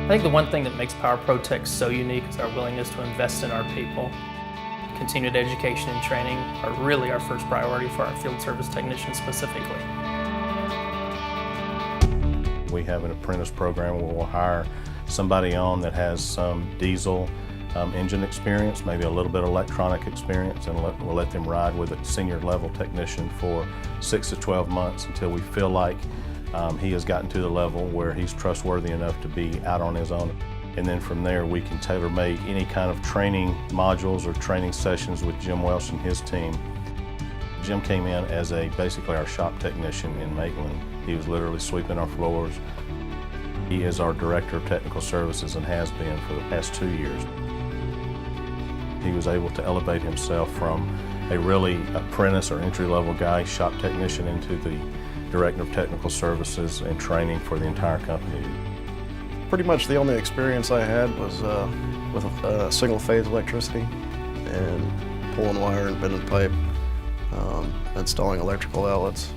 I think the one thing that makes Power Protec so unique is our willingness to invest in our people. Continued education and training are really our first priority for our field service technicians specifically. We have an apprentice program where we'll hire somebody on that has some diesel engine experience, maybe a little bit of electronic experience, and we'll let them ride with a senior level technician for 6 to 12 months until we feel like he has gotten to the level where he's trustworthy enough to be out on his own. And then from there we can tailor-make any kind of training modules or training sessions with Jim Welsh and his team. Jim came in as basically our shop technician in Maitland. He was literally sweeping our floors. He is our Director of Technical Services and has been for the past 2 years. He was able to elevate himself from a really apprentice or entry-level guy, shop technician, into the Director of Technical Services and training for the entire company. Pretty much the only experience I had was with single-phase electricity and pulling wire and bending pipe, installing electrical outlets.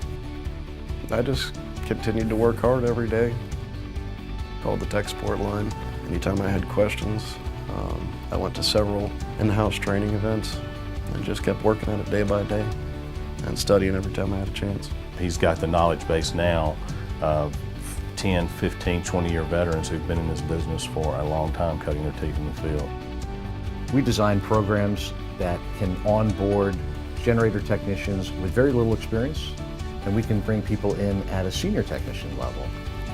I just continued to work hard every day. Called the tech support line. Anytime I had questions, I went to several in-house training events and just kept working at it day by day and studying every time I had a chance. He's got the knowledge base now of 10, 15, 20-year veterans who've been in this business for a long time, cutting their teeth in the field. We design programs that can onboard generator technicians with very little experience, and we can bring people in at a senior technician level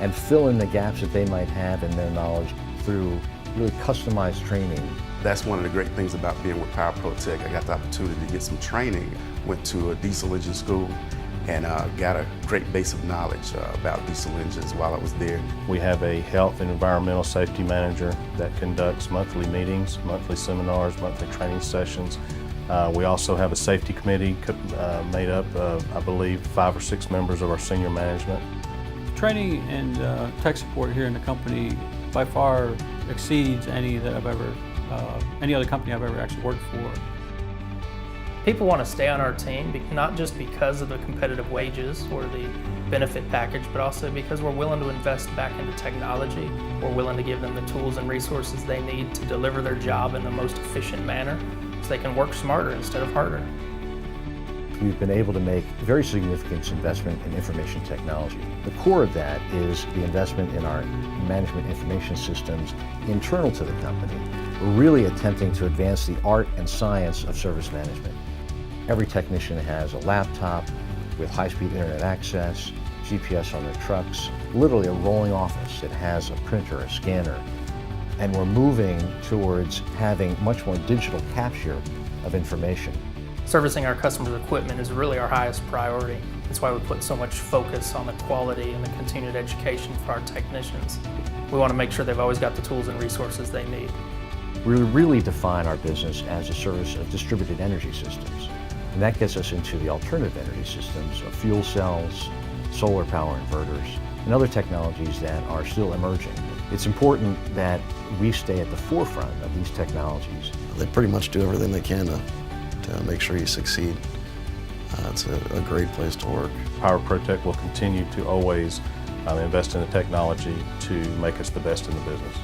and fill in the gaps that they might have in their knowledge through really customized training. That's one of the great things about being with Power Protec. I got the opportunity to get some training. Went to a diesel engine school and got a great base of knowledge about diesel engines while I was there. We have a health and environmental safety manager that conducts monthly meetings, monthly seminars, monthly training sessions. We also have a safety committee made up of, I believe, 5 or 6 members of our senior management. Training and tech support here in the company by far exceeds any other company I've ever actually worked for. People want to stay on our team, not just because of the competitive wages or the benefit package, but also because we're willing to invest back into technology. We're willing to give them the tools and resources they need to deliver their job in the most efficient manner so they can work smarter instead of harder. We've been able to make very significant investment in information technology. The core of that is the investment in our management information systems internal to the company. We're really attempting to advance the art and science of service management. Every technician has a laptop with high-speed internet access, GPS on their trucks, literally a rolling office that has a printer, a scanner. And we're moving towards having much more digital capture of information. Servicing our customers' equipment is really our highest priority. That's why we put so much focus on the quality and the continued education for our technicians. We want to make sure they've always got the tools and resources they need. We really define our business as a service of distributed energy systems. And that gets us into the alternative energy systems of fuel cells, solar power inverters, and other technologies that are still emerging. It's important that we stay at the forefront of these technologies. They pretty much do everything they can to make sure you succeed. It's a great place to work. Power Protec will continue to always invest in the technology to make us the best in the business.